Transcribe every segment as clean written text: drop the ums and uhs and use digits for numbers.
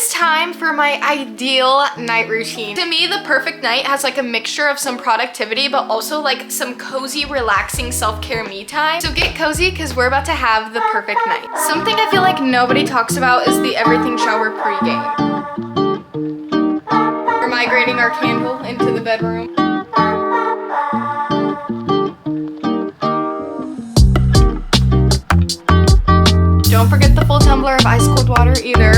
is time for my ideal night routine. To me, the perfect night has like a mixture of some productivity, but also like some cozy, relaxing self-care me time. So get cozy because we're about to have the perfect night. Something I feel like nobody talks about is the everything shower pregame. We're migrating our candle into the bedroom. Don't forget the full tumbler of ice cold water either.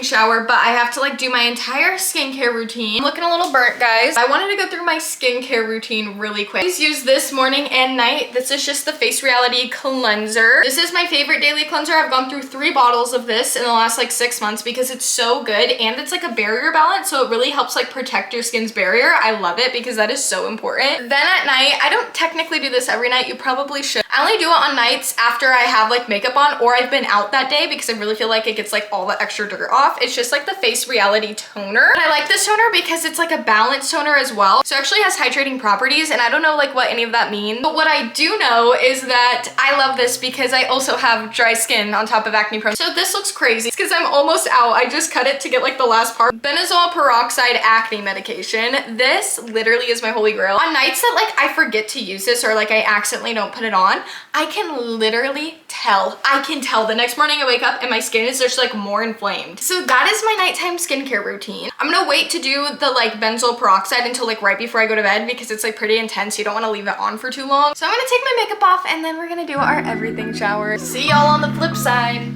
Shower, but I have to like do my entire skincare routine. I'm looking a little burnt, guys. I wanted to go through my skincare routine really quick. Please use this morning and night. This is just the Face Reality cleanser. This is my favorite daily cleanser. I've gone through 3 bottles of this in the last like 6 months because it's so good and it's like a barrier balance, so it really helps like protect your skin's barrier. I love it because that is so important. Then at night, I don't technically do this every night. You probably should. I only do it on nights after I have like makeup on or I've been out that day because I really feel like it gets like all the extra dirt off. It's just like the Face Reality toner. And I like this toner because it's like a balanced toner as well. So it actually has hydrating properties and I don't know like what any of that means. But what I do know is that I love this because I also have dry skin on top of acne prone. So this looks crazy because I'm almost out. I just cut it to get like the last part. Benzoyl peroxide acne medication. This literally is my holy grail. On nights that like I forget to use this or like I accidentally don't put it on, I can literally tell. I can tell the next morning I wake up and my skin is just like more inflamed. So that is my nighttime skincare routine. I'm gonna wait to do the like benzoyl peroxide until like right before I go to bed because it's like pretty intense. You don't want to leave it on for too long. So I'm gonna take my makeup off and then we're gonna do our everything shower. See y'all on the flip side.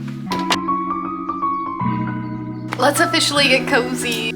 Let's officially get cozy.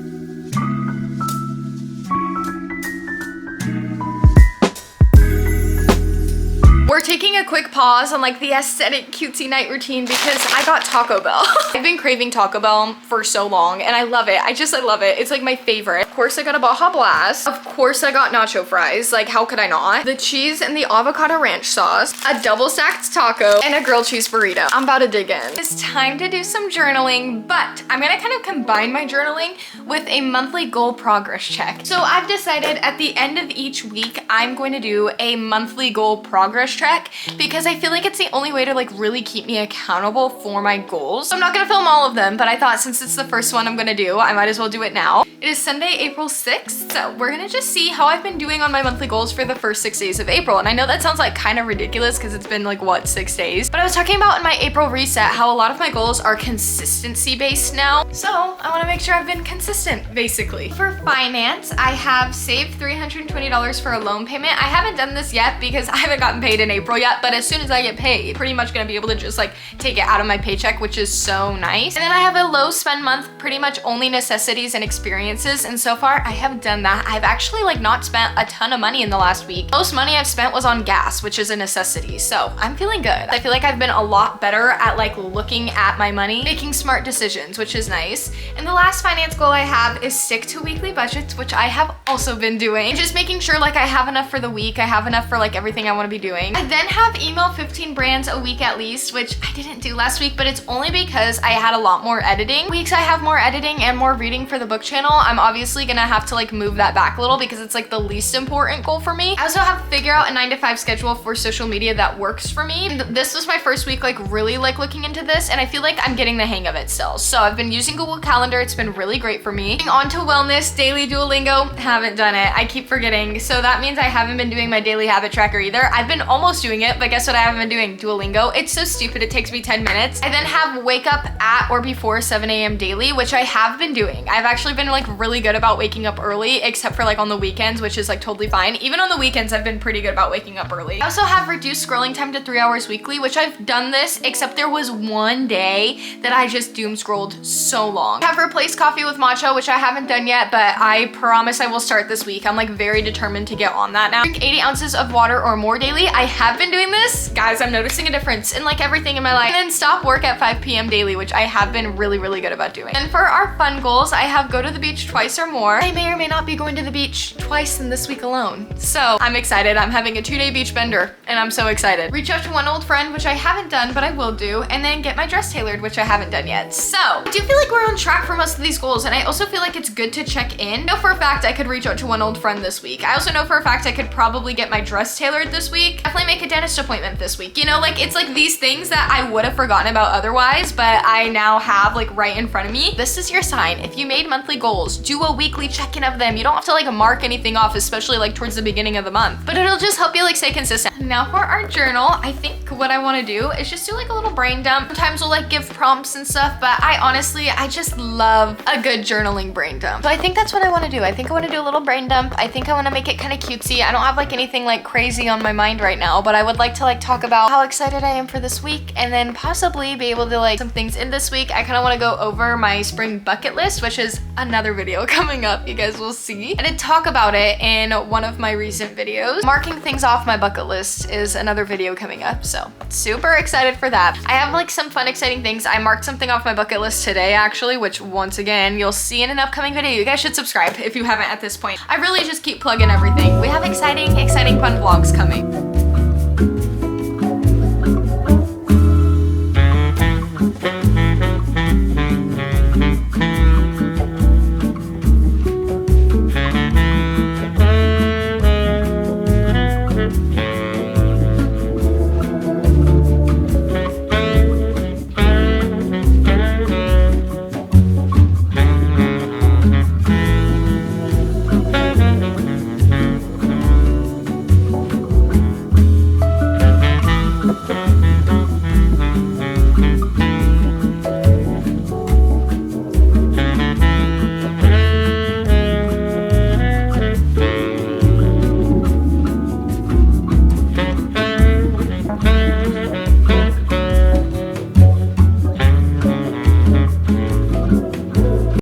We're taking a quick pause on like the aesthetic cutesy night routine because I got Taco Bell. I've been craving Taco Bell for so long and I love it. I love it. It's like my favorite. Of course I got a Baja Blast. Of course I got nacho fries. Like how could I not? The cheese and the avocado ranch sauce, a double stacked taco, and a grilled cheese burrito. I'm about to dig in. It's time to do some journaling, but I'm gonna kind of combine my journaling with a monthly goal progress check. So I've decided at the end of each week, I'm going to do a monthly goal progress check because I feel like it's the only way to like really keep me accountable for my goals. So I'm not gonna film all of them, but I thought since it's the first one I'm gonna do, I might as well do it now. It is Sunday, April 6th, so we're gonna just see how I've been doing on my monthly goals for the first 6 days of April. And I know that sounds like kind of ridiculous because it's been like, what, 6 days? But I was talking about in my April reset how a lot of my goals are consistency based now. So I wanna make sure I've been consistent, basically. For finance, I have saved $320 for a loan payment. I haven't done this yet because I haven't gotten paid in April yet, but as soon as I get paid, pretty much gonna be able to just like take it out of my paycheck, which is so nice. And then I have a low spend month, pretty much only necessities and experiences, and so far I have done that. I've actually like not spent a ton of money in the last week. Most money I've spent was on gas, which is a necessity, so I'm feeling good. I feel like I've been a lot better at like looking at my money, making smart decisions, which is nice. And the last finance goal I have is stick to weekly budgets, which I have also been doing. Just making sure like I have enough for the week, I have enough for like everything I want to be doing. I then have email 15 brands a week at least, which I didn't do last week, but it's only because I had a lot more editing. Weeks I have more editing and more reading for the book channel. I'm obviously gonna have to like move that back a little because it's like the least important goal for me. I also have to figure out a 9 to 5 schedule for social media that works for me. And this was my first week like really like looking into this, and I feel like I'm getting the hang of it still. So I've been using Google Calendar. It's been really great for me. On to wellness, daily Duolingo, haven't done it. I keep forgetting. So that means I haven't been doing my daily habit tracker either. I've been almost doing it, but guess what I haven't been doing? Duolingo. It's so stupid. It takes me 10 minutes. I then have wake up at or before 7 a.m. daily, which I have been doing. I've actually been like really good about waking up early, except for like on the weekends, which is like totally fine. Even on the weekends, I've been pretty good about waking up early. I also have reduced scrolling time to 3 hours weekly, which I've done this, except there was one day that I just doom scrolled so long. I have replaced coffee with matcha, which I haven't done yet, but I promise I will start this week. I'm like very determined to get on that now. Drink 80 ounces of water or more daily. I have been doing this. Guys, I'm noticing a difference in like everything in my life. And then stop work at 5 p.m. daily, which I have been really, really good about doing. And for our fun goals, I have go to the beach beach twice or more. I may or may not be going to the beach twice in this week alone. So I'm excited. I'm having a 2-day beach bender and I'm so excited. Reach out to one old friend, which I haven't done, but I will do, and then get my dress tailored, which I haven't done yet. So I do feel like we're on track for most of these goals, and I also feel like it's good to check in. I know for a fact I could reach out to one old friend this week. I also know for a fact I could probably get my dress tailored this week. Definitely make a dentist appointment this week. You know, like it's like these things that I would have forgotten about otherwise, but I now have like right in front of me. This is your sign. If you made monthly goals, do a weekly check-in of them. You don't have to like mark anything off, especially like towards the beginning of the month, but it'll just help you like stay consistent. Now for our journal, I think what I want to do is just do like a little brain dump. Sometimes we'll like give prompts and stuff, but I just love a good journaling brain dump. So I think that's what I want to do. I think I want to do a little brain dump. I think I want to make it kind of cutesy. I don't have like anything like crazy on my mind right now, but I would like to like talk about how excited I am for this week, and then possibly be able to like some things in this week. I kind of want to go over my spring bucket list, which is another video coming up. You guys will see. I did talk about it in one of my recent videos. Marking things off my bucket list is another video coming up, so super excited for that. I have like some fun, exciting things. I marked something off my bucket list today actually, which once again, you'll see in an upcoming video. You guys should subscribe if you haven't at this point. I really just keep plugging everything. We have exciting, fun vlogs coming.